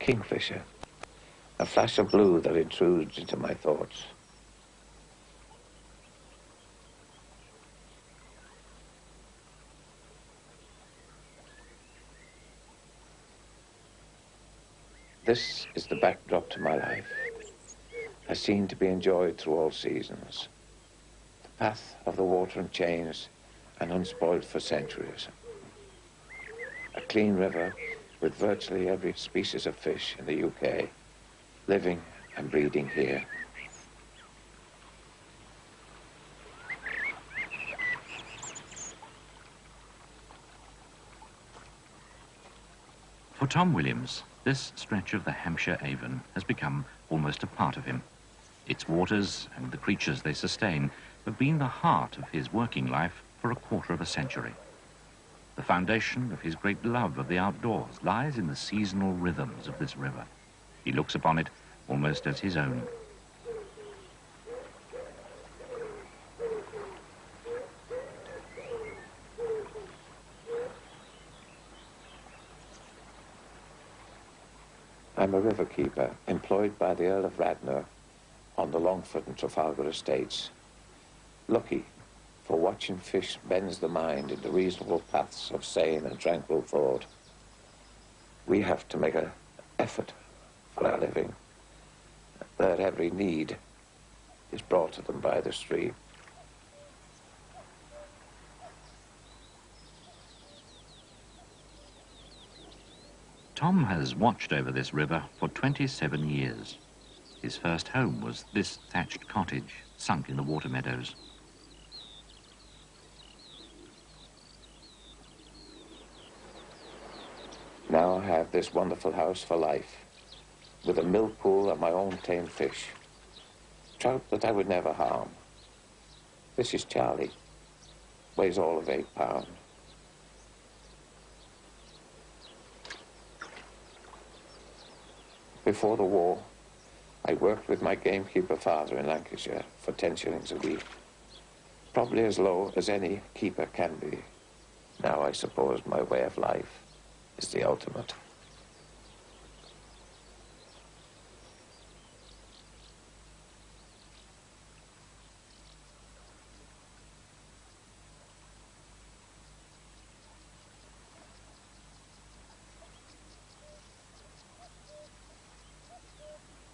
kingfisher, a flash of blue that intrudes into my thoughts. This is the backdrop to my life, a scene to be enjoyed through all seasons. The path of the water and chains and unspoiled for centuries. A clean river with virtually every species of fish in the UK, living and breeding here. For Tom Williams, this stretch of the Hampshire Avon has become almost a part of him. Its waters and the creatures they sustain have been the heart of his working life for a quarter of a century. The foundation of his great love of the outdoors lies in the seasonal rhythms of this river. He looks upon it almost as his own. I'm a river keeper employed by the Earl of Radnor on the Longford and Trafalgar estates. Lucky, for watching fish bends the mind into reasonable paths of sane and tranquil thought. We have to make an effort for our living. Their every need is brought to them by the stream. Tom has watched over this river for 27 years. His first home was this thatched cottage sunk in the water meadows. Now I have this wonderful house for life, with a mill pool and my own tame fish. Trout that I would never harm. This is Charlie, weighs all of 8 pounds. Before the war, I worked with my gamekeeper father in Lancashire for 10 shillings a week. Probably as low as any keeper can be. Now I suppose my way of life is the ultimate.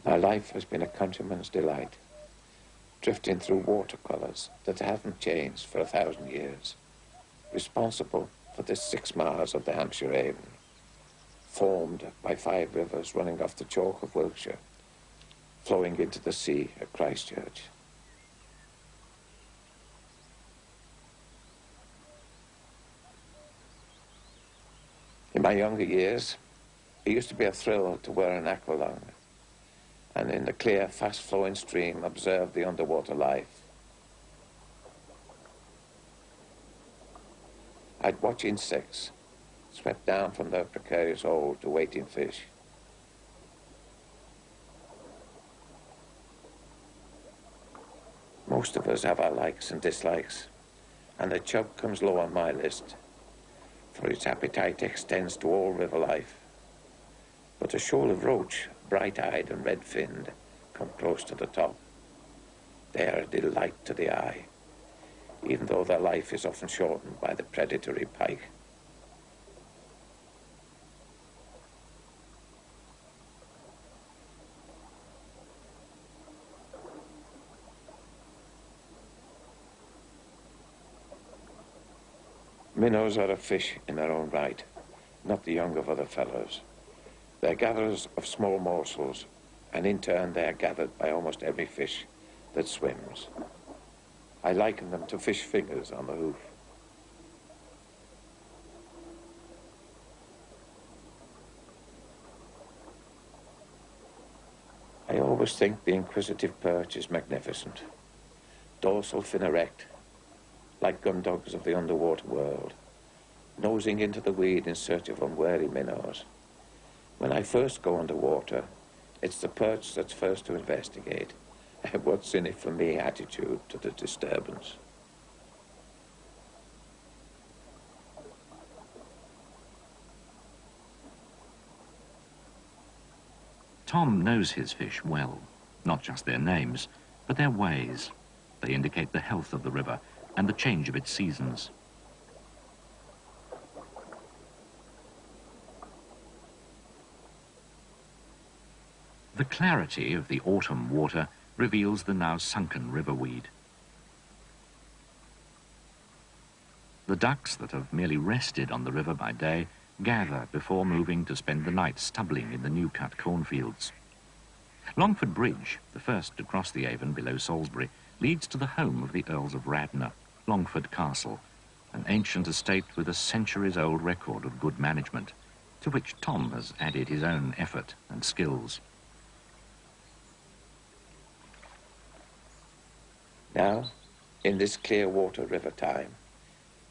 My life has been a countryman's delight, drifting through watercolours that haven't changed for 1,000 years, responsible for the 6 miles of the Hampshire Avon, formed by 5 rivers running off the chalk of Wiltshire, flowing into the sea at Christchurch. In my younger years, it used to be a thrill to wear an aqualung, and in the clear, fast-flowing stream observe the underwater life. I'd watch insects swept down from their precarious hold to waiting fish. Most of us have our likes and dislikes, and the chub comes low on my list, for its appetite extends to all river life. But a shoal of roach, bright-eyed and red-finned, come close to the top. They are a delight to the eye, even though their life is often shortened by the predatory pike. Minnows are a fish in their own right, not the young of other fellows. They're gatherers of small morsels, and in turn they are gathered by almost every fish that swims. I liken them to fish fingers on the hoof. I always think the inquisitive perch is magnificent. Dorsal fin erect, like gun dogs of the underwater world, nosing into the weed in search of unwary minnows. When I first go underwater, it's the perch that's first to investigate. What's in it for me attitude to the disturbance. Tom knows his fish well, not just their names, but their ways. They indicate the health of the river and the change of its seasons. The clarity of the autumn water reveals the now sunken riverweed. The ducks that have merely rested on the river by day gather before moving to spend the night stubbling in the new-cut cornfields. Longford Bridge, the first to cross the Avon below Salisbury, leads to the home of the Earls of Radnor, Longford Castle, an ancient estate with a centuries-old record of good management, to which Tom has added his own effort and skills. Now, in this clear water river time,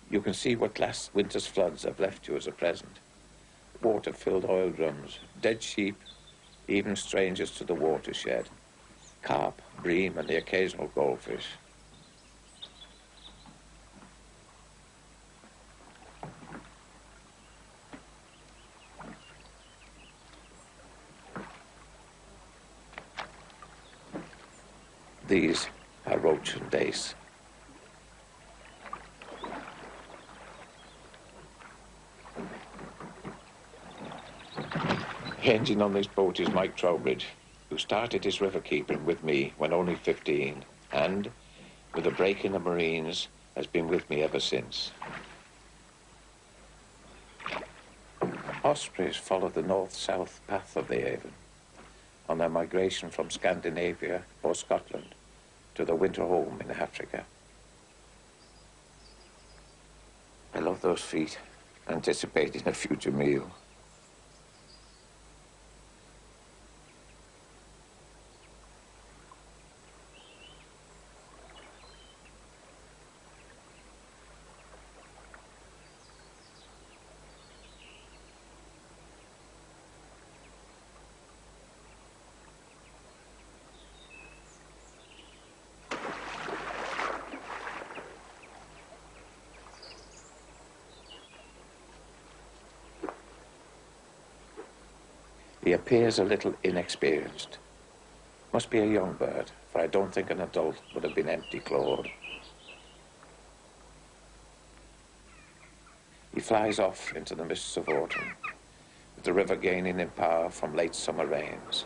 you can see what last winter's floods have left you as a present. Water-filled oil drums, dead sheep, even strangers to the watershed, carp, bream, and the occasional goldfish. These are roach and dace. The engine on this boat is Mike Trowbridge, who started his river keeping with me when only 15, and, with a break in the Marines, has been with me ever since. Ospreys follow the north-south path of the Avon on their migration from Scandinavia or Scotland to their winter home in Africa. I love those feet, anticipating a future meal. He appears a little inexperienced. Must be a young bird, for I don't think an adult would have been empty-clawed. He flies off into the mists of autumn, with the river gaining in power from late summer rains.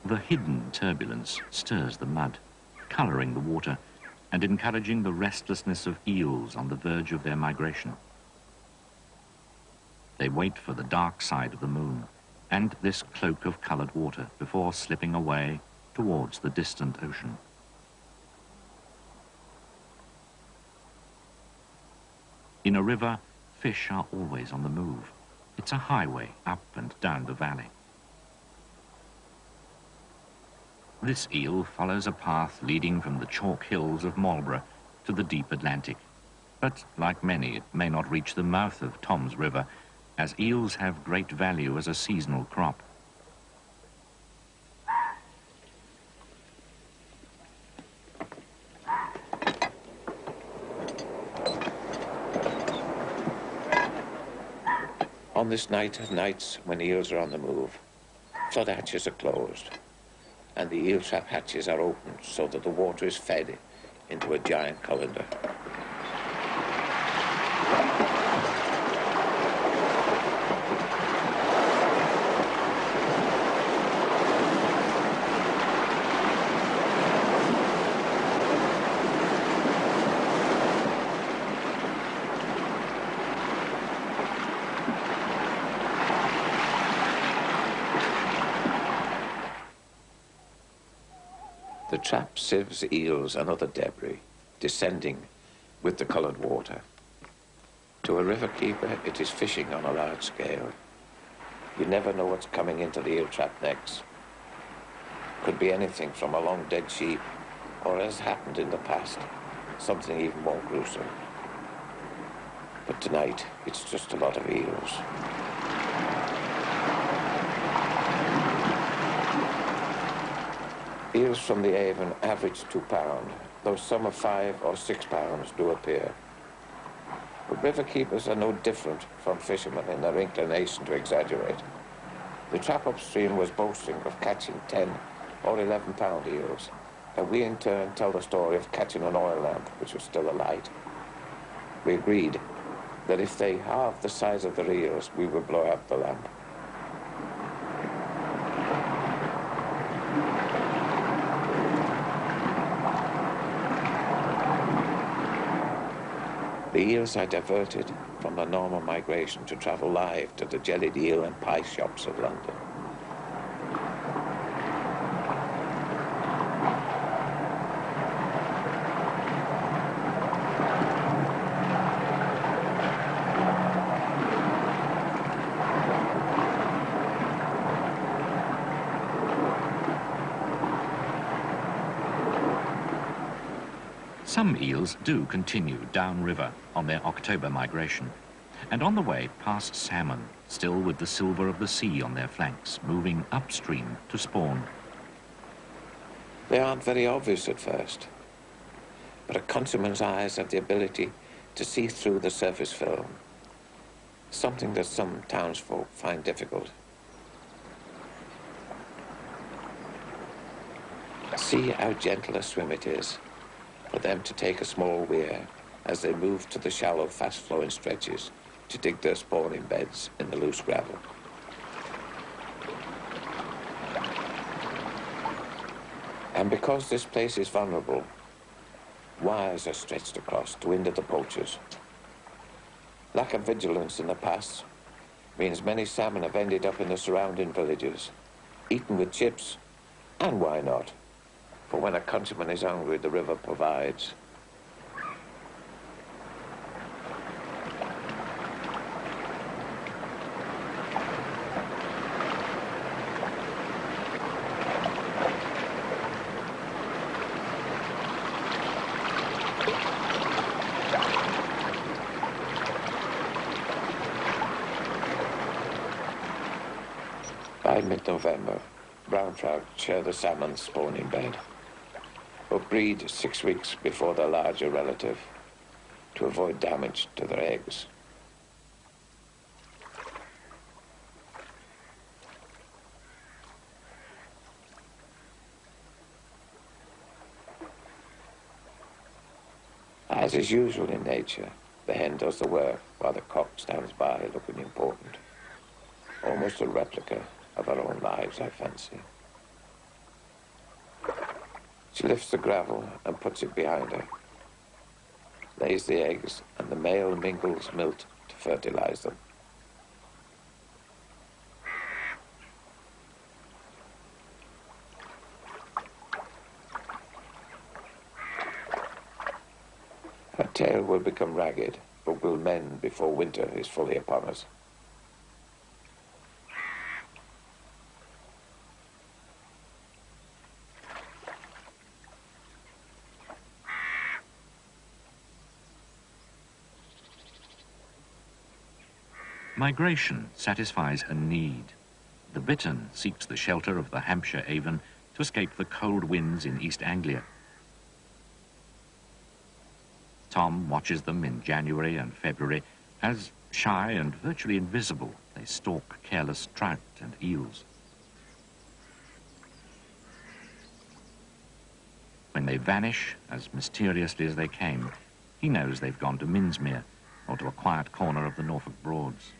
The hidden turbulence stirs the mud, colouring the water and encouraging the restlessness of eels on the verge of their migration. They wait for the dark side of the moon and this cloak of coloured water before slipping away towards the distant ocean. In a river, fish are always on the move. It's a highway up and down the valley. This eel follows a path leading from the chalk hills of Marlborough to the deep Atlantic. But, like many, it may not reach the mouth of Tom's River, as eels have great value as a seasonal crop. On this night of nights when eels are on the move, flood hatches are closed, and the eel trap hatches are opened so that the water is fed into a giant colander. The trap sieves eels and other debris, descending with the coloured water. To a river keeper, it is fishing on a large scale. You never know what's coming into the eel trap next. Could be anything from a long dead sheep, or as happened in the past, something even more gruesome. But tonight, it's just a lot of eels. Eels from the Avon average £2, though some of £5 or £6 do appear. But river keepers are no different from fishermen in their inclination to exaggerate. The trap upstream was boasting of catching 10 or £11 eels, and we in turn tell the story of catching an oil lamp which was still alight. We agreed that if they halved the size of the eels, we would blow out the lamp. The eels are diverted from the normal migration to travel live to the jellied eel and pie shops of London. Some eels do continue downriver on their October migration, and on the way pass salmon, still with the silver of the sea on their flanks, moving upstream to spawn. They aren't very obvious at first, but a consummate eyes have the ability to see through the surface film, something that some townsfolk find difficult. See how gentle a swim it is for them to take a small weir as they move to the shallow, fast-flowing stretches to dig their spawning beds in the loose gravel. And because this place is vulnerable, wires are stretched across to hinder the poachers. Lack of vigilance in the past means many salmon have ended up in the surrounding villages, eaten with chips, and why not? For when a countryman is hungry, the river provides. By mid-November, brown trout share the salmon's spawning bed, but breed 6 weeks before their larger relative to avoid damage to their eggs. As is usual in nature, the hen does the work while the cock stands by looking important. Almost a replica of our own lives, I fancy. She lifts the gravel and puts it behind her, lays the eggs, and the male mingles milk to fertilize them. Her tail will become ragged, but will mend before winter is fully upon us. Migration satisfies a need. The bittern seeks the shelter of the Hampshire Avon to escape the cold winds in East Anglia. Tom watches them in January and February as, shy and virtually invisible, they stalk careless trout and eels. When they vanish, as mysteriously as they came, he knows they've gone to Minsmere or to a quiet corner of the Norfolk Broads.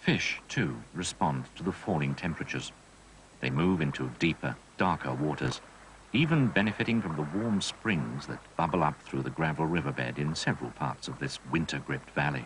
Fish, too, respond to the falling temperatures. They move into deeper, darker waters, even benefiting from the warm springs that bubble up through the gravel riverbed in several parts of this winter-gripped valley.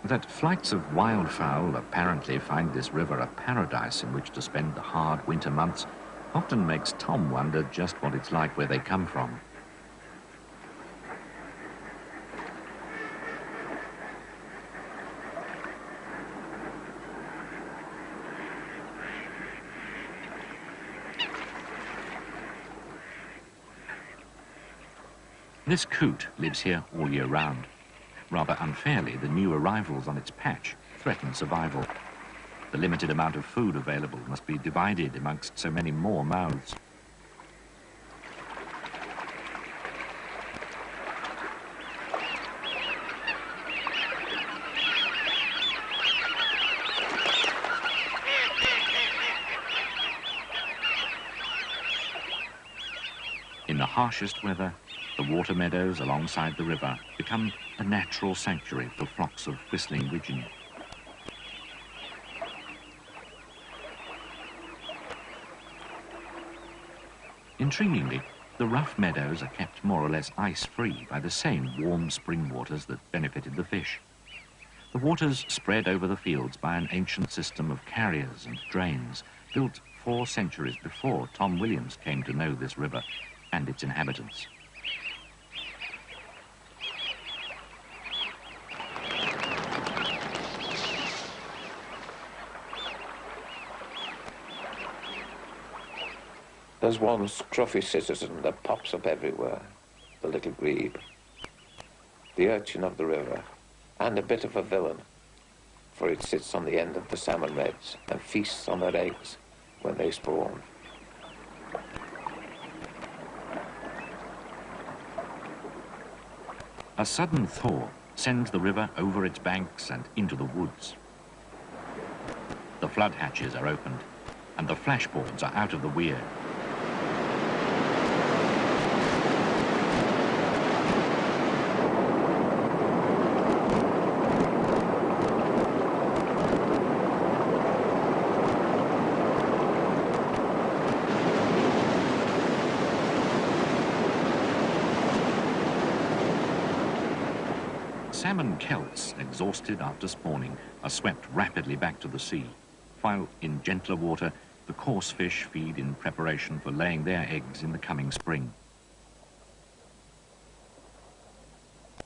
That flights of wildfowl apparently find this river a paradise in which to spend the hard winter months often makes Tom wonder just what it's like where they come from. This coot lives here all year round. Rather unfairly, the new arrivals on its patch threaten survival. The limited amount of food available must be divided amongst so many more mouths. In the harshest weather, the water meadows alongside the river become a natural sanctuary for flocks of whistling widgeon. Intriguingly, the rough meadows are kept more or less ice-free by the same warm spring waters that benefited the fish. The waters spread over the fields by an ancient system of carriers and drains built 4 centuries before Tom Williams came to know this river and its inhabitants. There's one scruffy citizen that pops up everywhere, the little grebe, the urchin of the river, and a bit of a villain, for it sits on the end of the salmon redds and feasts on their eggs when they spawn. A sudden thaw sends the river over its banks and into the woods. The flood hatches are opened and the flashboards are out of the weir. Salmon kelts, exhausted after spawning, are swept rapidly back to the sea, while in gentler water, the coarse fish feed in preparation for laying their eggs in the coming spring.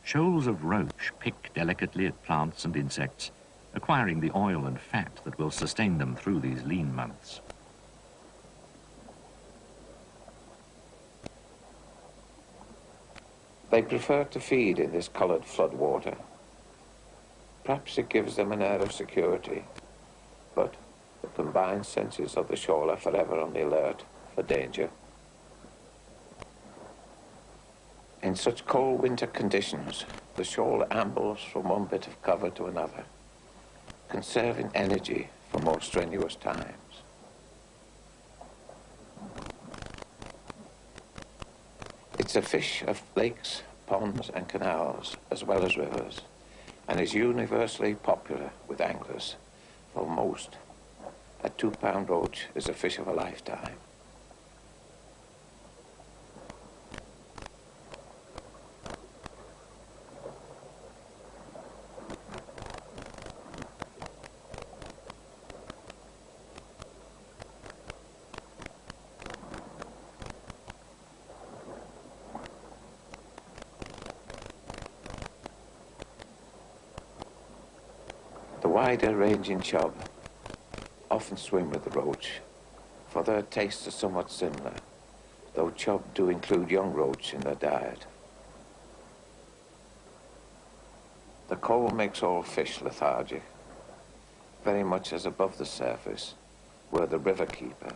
Shoals of roach pick delicately at plants and insects, acquiring the oil and fat that will sustain them through these lean months. They prefer to feed in this coloured flood water. Perhaps it gives them an air of security, but the combined senses of the shoal are forever on the alert for danger. In such cold winter conditions, the shoal ambles from one bit of cover to another, conserving energy for more strenuous times. It's a fish of lakes, ponds and canals, as well as rivers, and is universally popular with anglers. For most, a 2-pound roach is a fish of a lifetime. The wider-ranging chub often swim with the roach, for their tastes are somewhat similar, though chub do include young roach in their diet. The cold makes all fish lethargic, very much as above the surface, where the river keeper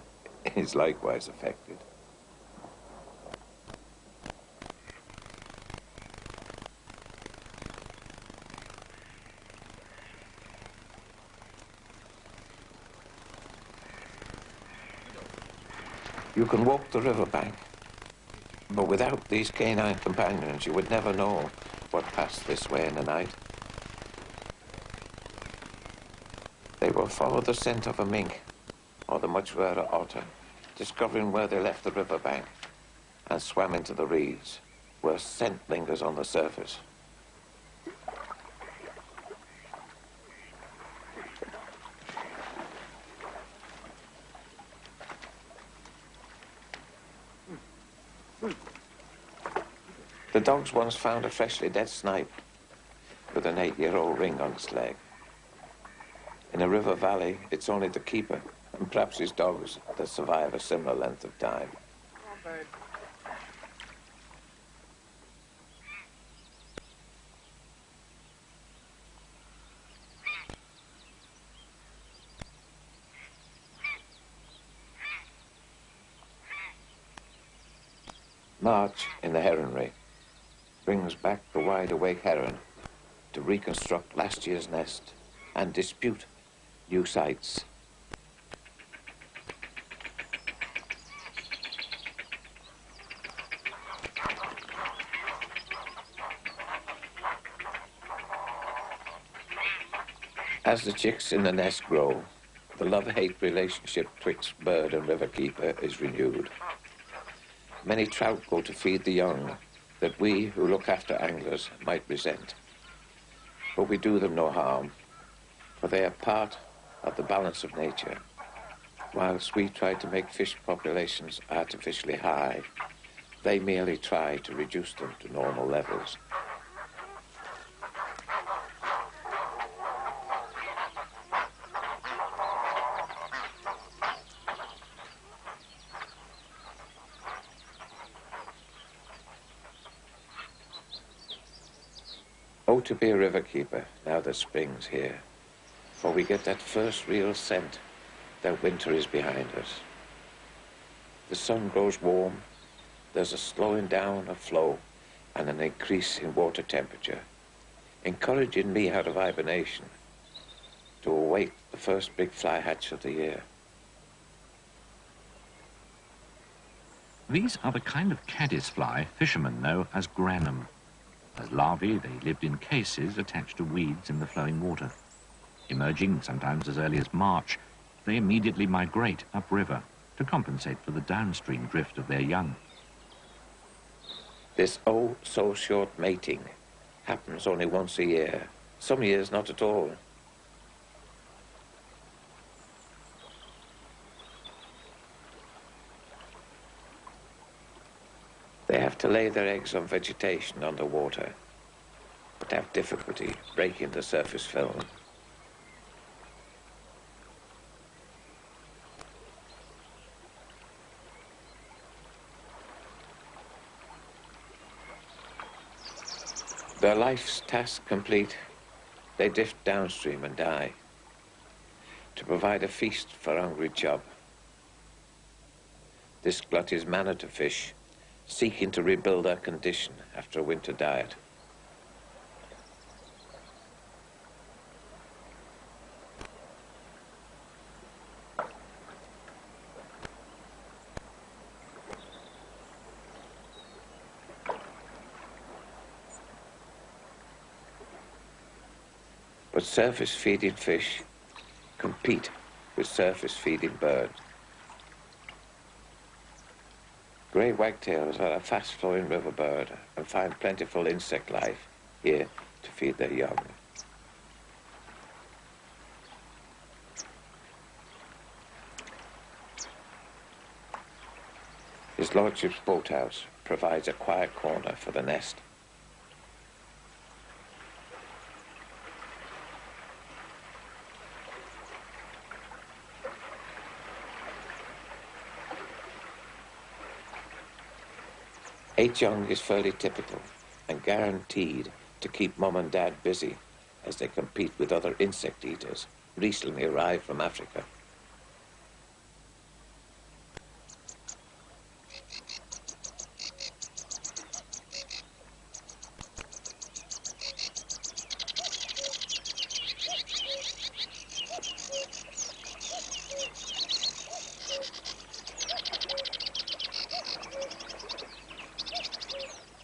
is likewise affected. You can walk the riverbank, but without these canine companions, you would never know what passed this way in the night. They will follow the scent of a mink or the much rarer otter, discovering where they left the riverbank and swam into the reeds, where scent lingers on the surface. The dogs once found a freshly dead snipe with an 8-year-old ring on its leg. In a river valley, it's only the keeper and perhaps his dogs that survive a similar length of time. March in the heronry brings back the wide-awake heron to reconstruct last year's nest and dispute new sites. As the chicks in the nest grow, the love-hate relationship twixt bird and riverkeeper is renewed. Many trout go to feed the young that we who look after anglers might resent. But we do them no harm, for they are part of the balance of nature. Whilst we try to make fish populations artificially high, they merely try to reduce them to normal levels. Oh, to be a riverkeeper now that spring's here, for we get that first real scent that winter is behind us. The sun grows warm, there's a slowing down of flow and an increase in water temperature, encouraging me out of hibernation to await the first big fly hatch of the year. These are the kind of caddisfly fishermen know as granum. As larvae, they lived in cases attached to weeds in the flowing water. Emerging sometimes as early as March, they immediately migrate upriver to compensate for the downstream drift of their young. This oh-so-short mating happens only once a year, some years not at all. They have to lay their eggs on vegetation underwater, but have difficulty breaking the surface film. Their life's task complete, they drift downstream and die, to provide a feast for hungry chub. This glut is manna to fish, seeking to rebuild their condition after a winter diet. But surface-feeding fish compete with surface-feeding birds. Grey wagtails are a fast-flowing river bird and find plentiful insect life here to feed their young. His Lordship's boathouse provides a quiet corner for the nest. Eight young is fairly typical and guaranteed to keep Mum and Dad busy as they compete with other insect eaters recently arrived from Africa.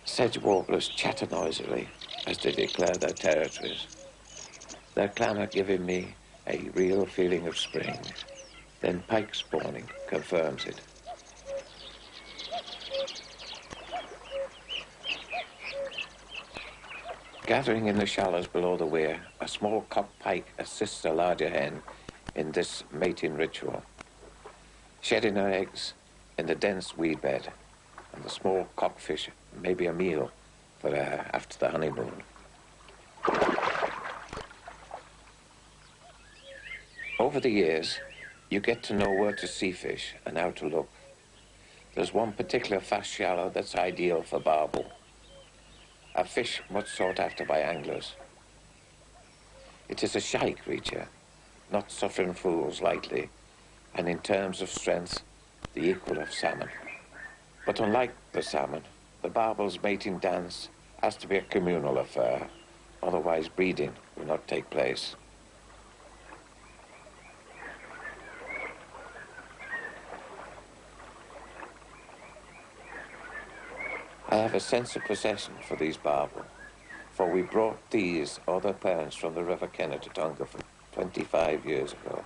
Sedge warblers chatter noisily as they declare their territories. Their clamour giving me a real feeling of spring. Then pike spawning confirms it. Gathering in the shallows below the weir, a small cock pike assists a larger hen in this mating ritual, shedding her eggs in the dense weed bed, and the small cockfish may be a meal there are after the honeymoon. Over the years, you get to know where to see fish and how to look. There's one particular fast shallow that's ideal for barbel, a fish much sought after by anglers. It is a shy creature, not suffering fools lightly, and in terms of strength, the equal of salmon. But unlike the salmon, the barbel's mating dance has to be a communal affair, otherwise breeding will not take place. I have a sense of possession for these barbel, for we brought these other parents from the River Kennet to Dungarvan 25 years ago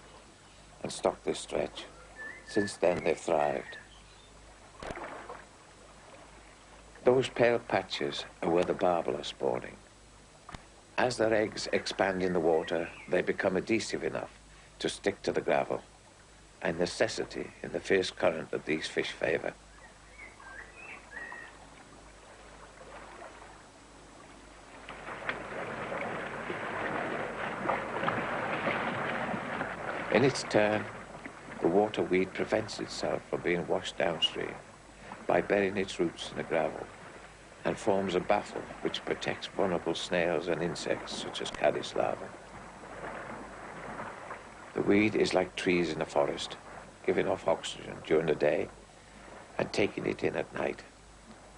and stocked this stretch. Since then, they've thrived. Those pale patches are where the barbel are spawning. As their eggs expand in the water, they become adhesive enough to stick to the gravel, a necessity in the fierce current that these fish favor. In its turn, the water weed prevents itself from being washed downstream by burying its roots in the gravel and forms a baffle which protects vulnerable snails and insects such as caddis larvae. The weed is like trees in a forest, giving off oxygen during the day and taking it in at night,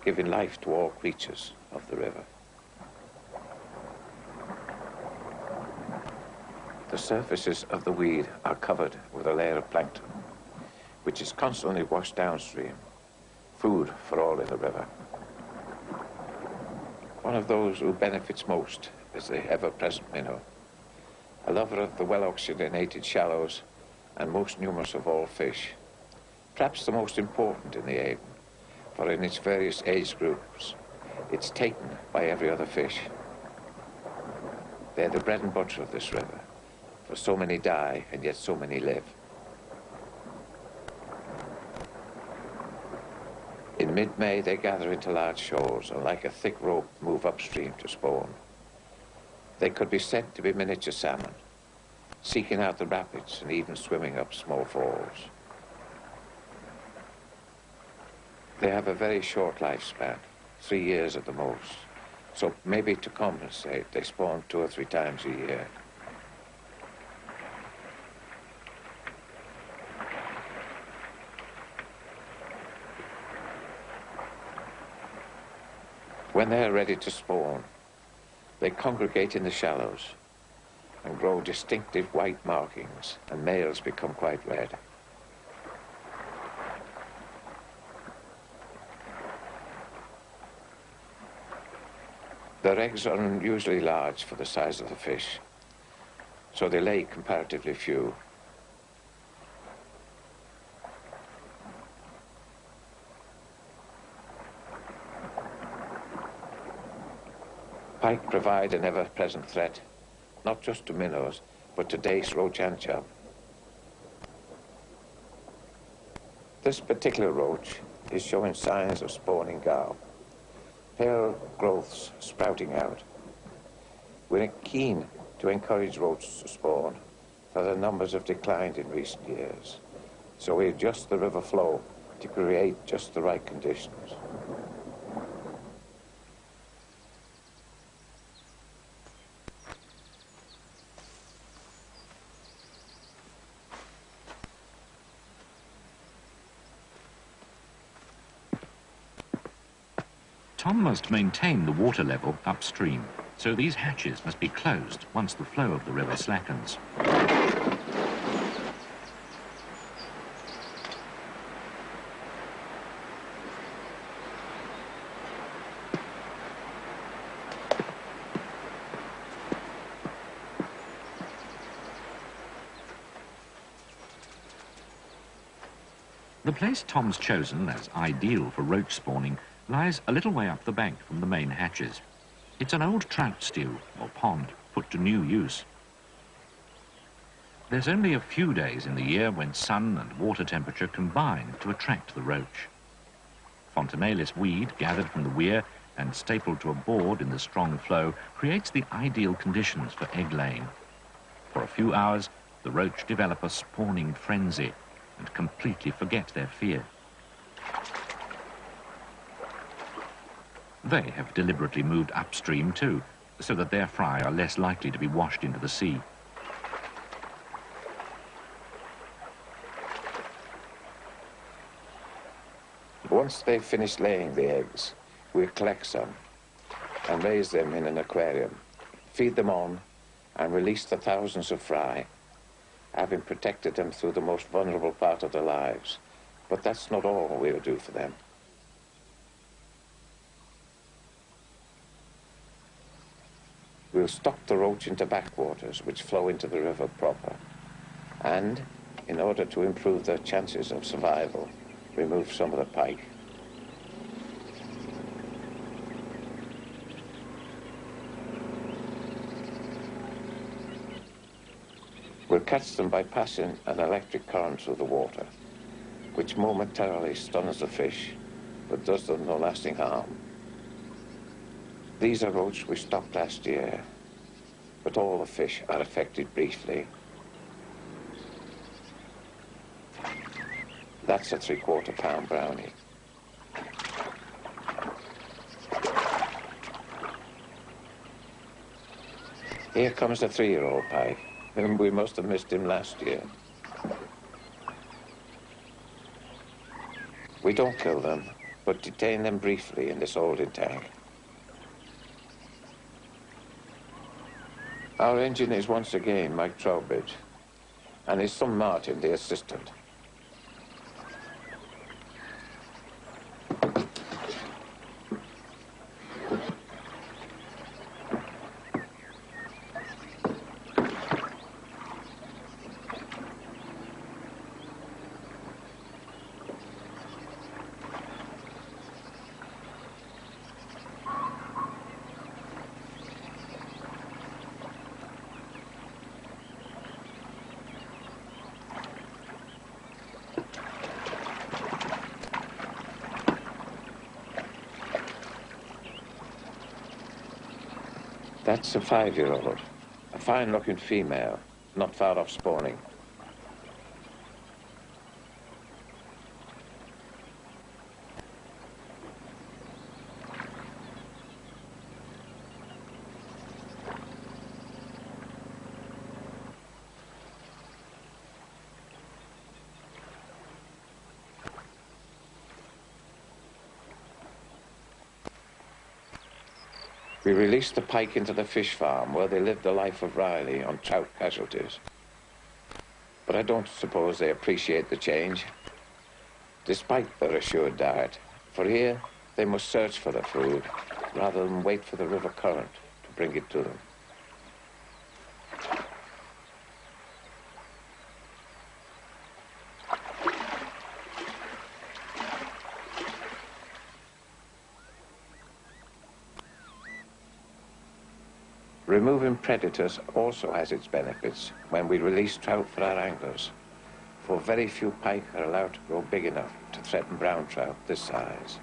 giving life to all creatures of the river. The surfaces of the weed are covered with a layer of plankton, which is constantly washed downstream, food for all in the river. One of those who benefits most is the ever-present minnow, a lover of the well-oxygenated shallows and most numerous of all fish, perhaps the most important in the Avon, for in its various age groups, it's taken by every other fish. They're the bread and butter of this river, for so many die and yet so many live. In mid-May, they gather into large shoals and like a thick rope move upstream to spawn. They could be said to be miniature salmon, seeking out the rapids and even swimming up small falls. They have a very short lifespan, 3 years at the most, so maybe to compensate, they spawn 2 or 3 times a year. When they are ready to spawn, they congregate in the shallows and grow distinctive white markings, and males become quite red. Their eggs are unusually large for the size of the fish, so they lay comparatively few. Pike provide an ever-present threat, not just to minnows, but to dace, roach and chub. This particular roach is showing signs of spawning gall, pale growths sprouting out. We're keen to encourage roaches to spawn, for their numbers have declined in recent years, so we adjust the river flow to create just the right conditions. Tom must maintain the water level upstream, so these hatches must be closed once the flow of the river slackens. The place Tom's chosen as ideal for roach spawning lies a little way up the bank from the main hatches. It's an old trout stew, or pond, put to new use. There's only a few days in the year when sun and water temperature combine to attract the roach. Fontinalis weed gathered from the weir and stapled to a board in the strong flow creates the ideal conditions for egg laying. For a few hours, the roach develop a spawning frenzy and completely forget their fear. They have deliberately moved upstream too, so that their fry are less likely to be washed into the sea. Once they've finished laying the eggs, we'll collect some and raise them in an aquarium, feed them on, and release the thousands of fry, having protected them through the most vulnerable part of their lives. But that's not all we'll do for them. We'll stock the roach into backwaters which flow into the river proper, and, in order to improve their chances of survival, remove some of the pike. We'll catch them by passing an electric current through the water, which momentarily stuns the fish, but does them no lasting harm. These are roach we stocked last year, but all the fish are affected briefly. That's a 3/4 pound brownie. Here comes the 3-year-old pike, and we must have missed him last year. We don't kill them, but detain them briefly in this holding tank. Our engine is once again Mike Trowbridge, and his son Martin, the assistant. That's a 5-year-old, a fine-looking female, not far off spawning. We released the pike into the fish farm where they lived the life of Riley on trout casualties. But I don't suppose they appreciate the change, despite their assured diet. For here, they must search for their food rather than wait for the river current to bring it to them. Removing predators also has its benefits when we release trout for our anglers, for very few pike are allowed to grow big enough to threaten brown trout this size.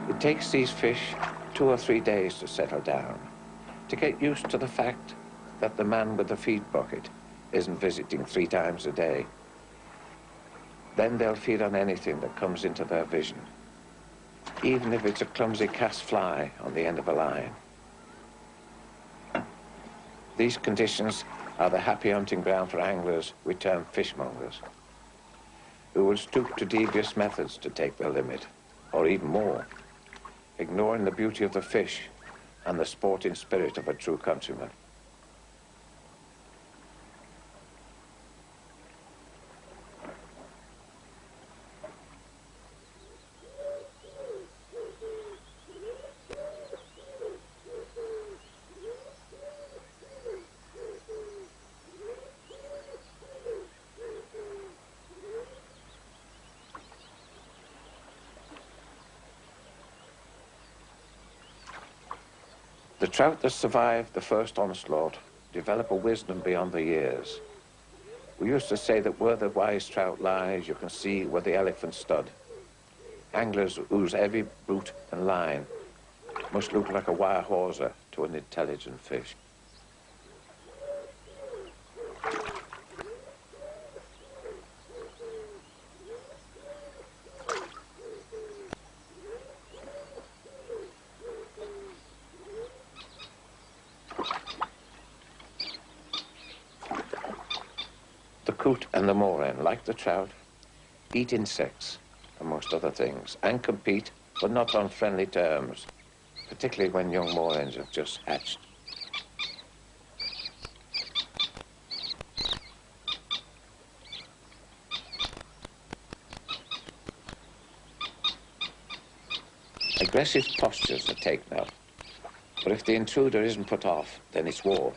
It takes these fish 2 or 3 days to settle down, to get used to the fact that the man with the feed bucket isn't visiting 3 times a day. Then they'll feed on anything that comes into their vision, even if it's a clumsy cast fly on the end of a line. These conditions are the happy hunting ground for anglers we term fishmongers, who will stoop to devious methods to take their limit, or even more, ignoring the beauty of the fish and the sporting spirit of a true countryman. The trout that survive the first onslaught develop a wisdom beyond their years. We used to say that where the wise trout lies, you can see where the elephant stood. Anglers whose every boot and line must look like a wire hawser to an intelligent fish. The coot and the moorhen, like the trout, eat insects, amongst other things, and compete, but not on friendly terms, particularly when young moorhens have just hatched. Aggressive postures are taken up, but if the intruder isn't put off, then it's war.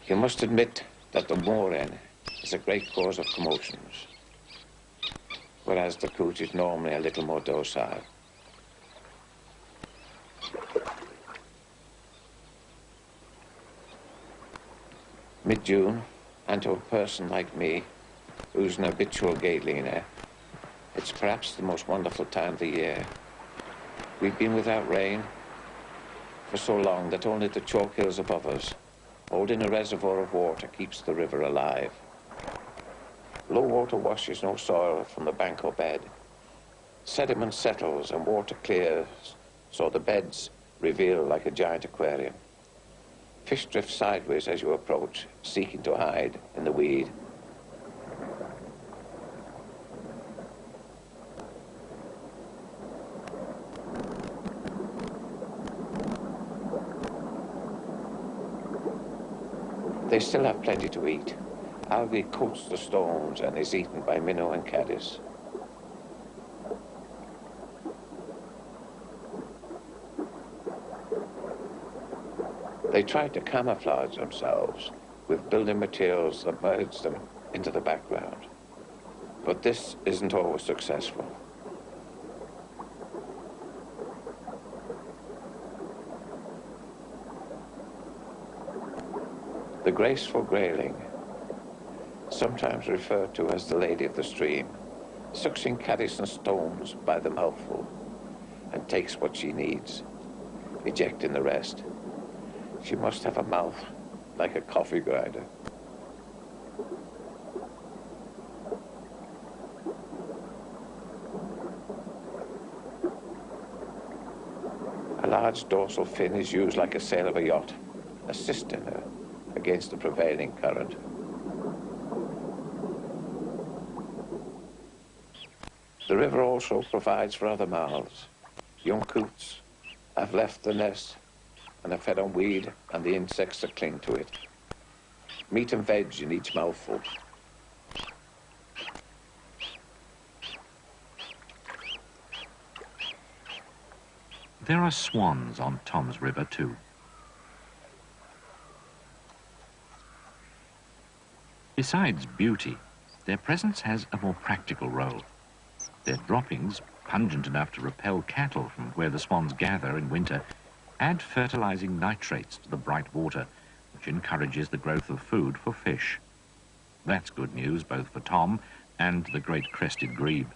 You must admit that the moorhen is a great cause of commotions, whereas the coot is normally a little more docile. Mid-June, and to a person like me, who's an habitual gateliner, it's perhaps the most wonderful time of the year. We've been without rain for so long that only the chalk hills above us, holding a reservoir of water, keeps the river alive. Low water washes no soil from the bank or bed. Sediment settles and water clears, so the beds reveal like a giant aquarium. Fish drift sideways as you approach, seeking to hide in the weed. They still have plenty to eat. Algae coats the stones and is eaten by minnow and caddis. They try to camouflage themselves with building materials that merge them into the background. But this isn't always successful. The graceful grayling, sometimes referred to as the lady of the stream, sucks in caddis and stones by the mouthful and takes what she needs, ejecting the rest. She must have a mouth like a coffee grinder. A large dorsal fin is used like a sail of a yacht, assisting her against the prevailing current. The river also provides for other mouths. Young coots have left the nest and are fed on weed and the insects that cling to it. Meat and veg in each mouthful. There are swans on Tom's River too. Besides beauty, their presence has a more practical role. Their droppings, pungent enough to repel cattle from where the swans gather in winter, add fertilizing nitrates to the bright water, which encourages the growth of food for fish. That's good news both for Tom and the great crested grebe.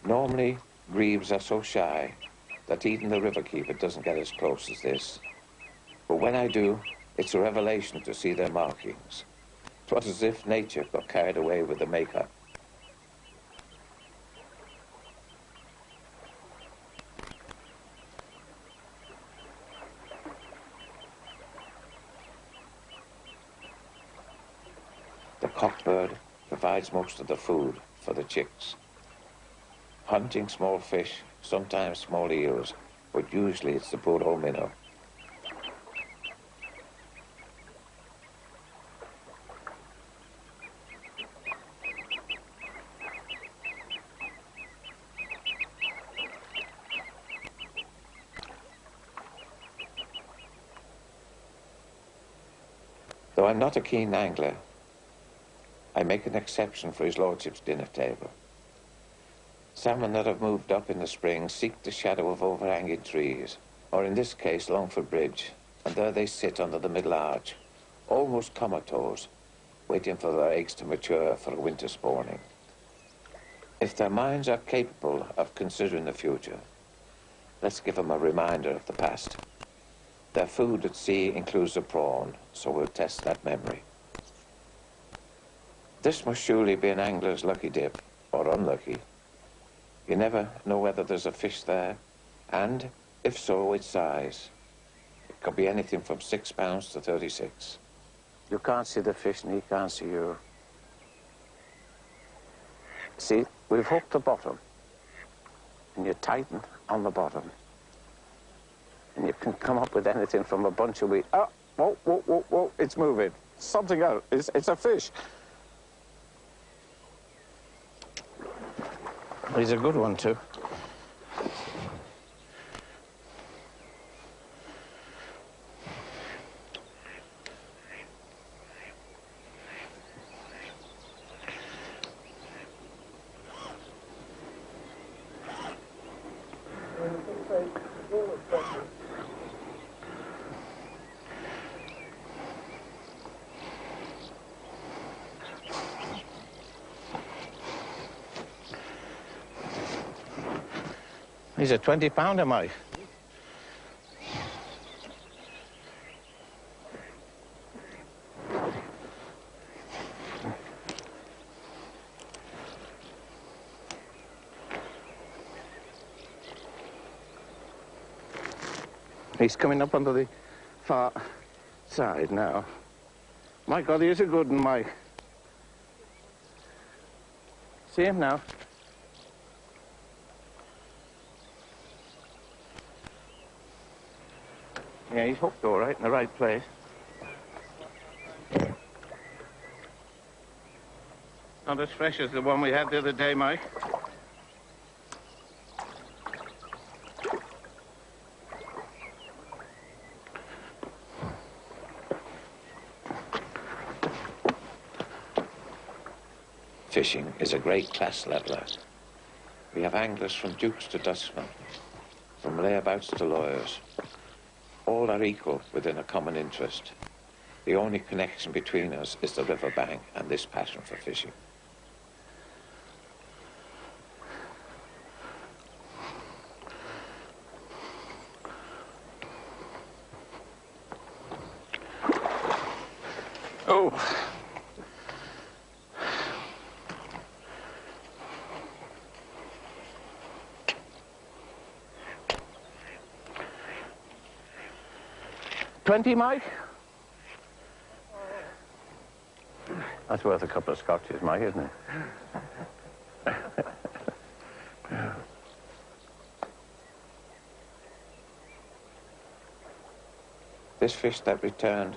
Normally, grebes are so shy that even the riverkeeper doesn't get as close as this. But when I do, it's a revelation to see their markings. 'Twas as if nature got carried away with the makeup. The cockbird provides most of the food for the chicks. Hunting small fish, sometimes small eels, but usually it's the poor old minnow. Though I'm not a keen angler, I make an exception for his lordship's dinner table. Salmon that have moved up in the spring seek the shadow of overhanging trees, or in this case Longford Bridge, and there they sit under the middle arch, almost comatose, waiting for their eggs to mature for a winter spawning. If their minds are capable of considering the future, let's give them a reminder of the past. Their food at sea includes a prawn, so we'll test that memory. This must surely be an angler's lucky dip, or unlucky. You never know whether there's a fish there, and, if so, its size. It could be anything from 6 pounds to 36. You can't see the fish and he can't see you. See, we've hooked the bottom, and you tighten on the bottom. And you can come up with anything from a bunch of weed. Oh, whoa, whoa, whoa, whoa, it's moving. Something else, it's a fish. He's a good one, too. He's a 20-pounder, Mike. He's coming up onto the far side now. My God, he is a good one, Mike. See him now? Yeah, he's hooked all right, in the right place. Not as fresh as the one we had the other day, Mike. Fishing is a great class leveler. We have anglers from dukes to dustmen, from layabouts to lawyers. All are equal within a common interest. The only connection between us is the river bank and this passion for fishing. Oh! $20, Mike? That's worth a couple of scotches, Mike, isn't it? This fish that returned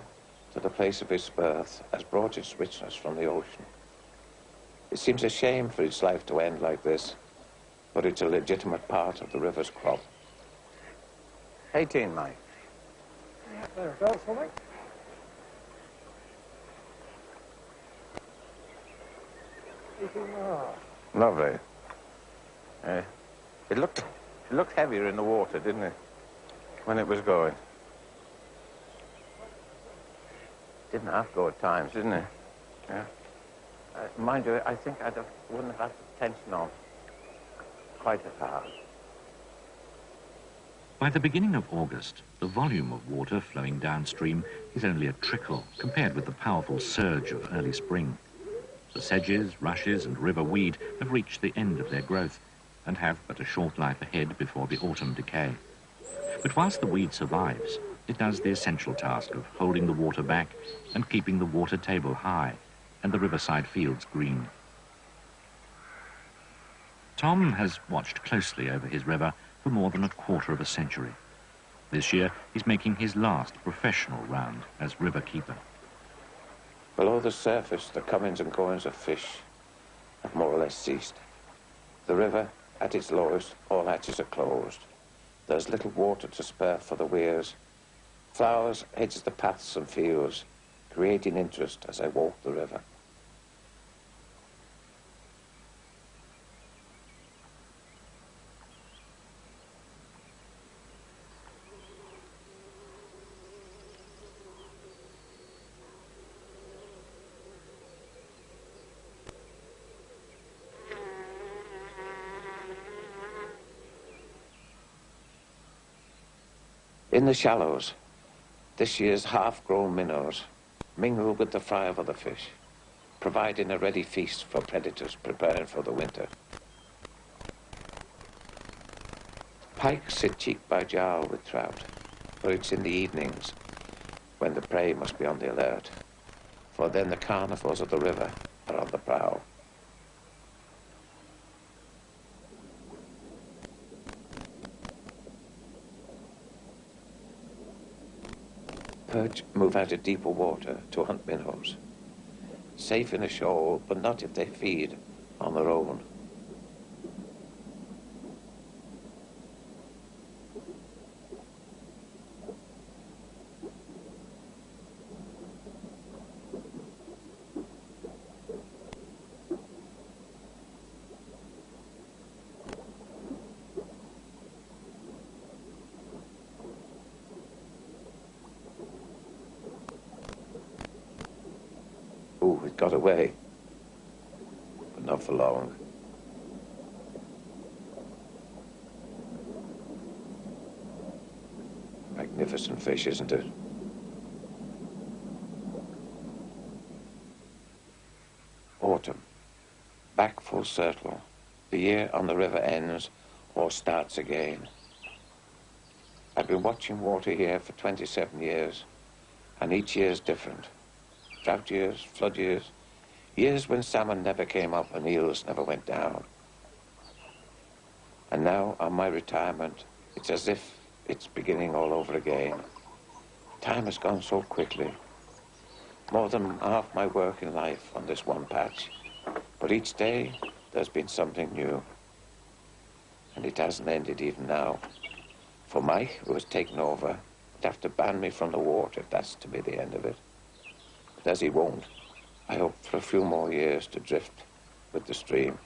to the place of its birth has brought its richness from the ocean. It seems a shame for its life to end like this, but it's a legitimate part of the river's crop. 18, Mike. Yeah, there, Earl, for me. Lovely. It looked heavier in the water, didn't it? When it was going. Didn't have to go at times, didn't it? Yeah. Mind you, I think wouldn't have had the tension on quite as hard. By the beginning of August, the volume of water flowing downstream is only a trickle compared with the powerful surge of early spring. The sedges, rushes and river weed have reached the end of their growth and have but a short life ahead before the autumn decay. But whilst the weed survives, it does the essential task of holding the water back and keeping the water table high and the riverside fields green. Tom has watched closely over his river for more than a quarter of a century. This year, he's making his last professional round as river keeper. Below the surface, the comings and goings of fish have more or less ceased. The river, at its lowest, all hatches are closed. There's little water to spare for the weirs. Flowers hedge the paths and fields, creating interest as I walked the river. In the shallows, this year's half-grown minnows mingle with the fry of other fish, providing a ready feast for predators preparing for the winter. Pike sit cheek by jowl with trout, but it's in the evenings when the prey must be on the alert, for then the carnivores of the river are on the prowl. Perch move out of deeper water to hunt minnows, safe in a shoal, but not if they feed on their own. Ooh, it got away, but not for long. Magnificent fish, isn't it? Autumn, back full circle. The year on the river ends or starts again. I've been watching water here for 27 years, and each year is different. Drought years, flood years, years when salmon never came up and eels never went down. And now, on my retirement, it's as if it's beginning all over again. Time has gone so quickly. More than half my work in life on this one patch. But each day, there's been something new. And it hasn't ended even now. For Mike, who has taken over, would have to ban me from the water if that's to be the end of it. But as he won't, I hope for a few more years to drift with the stream.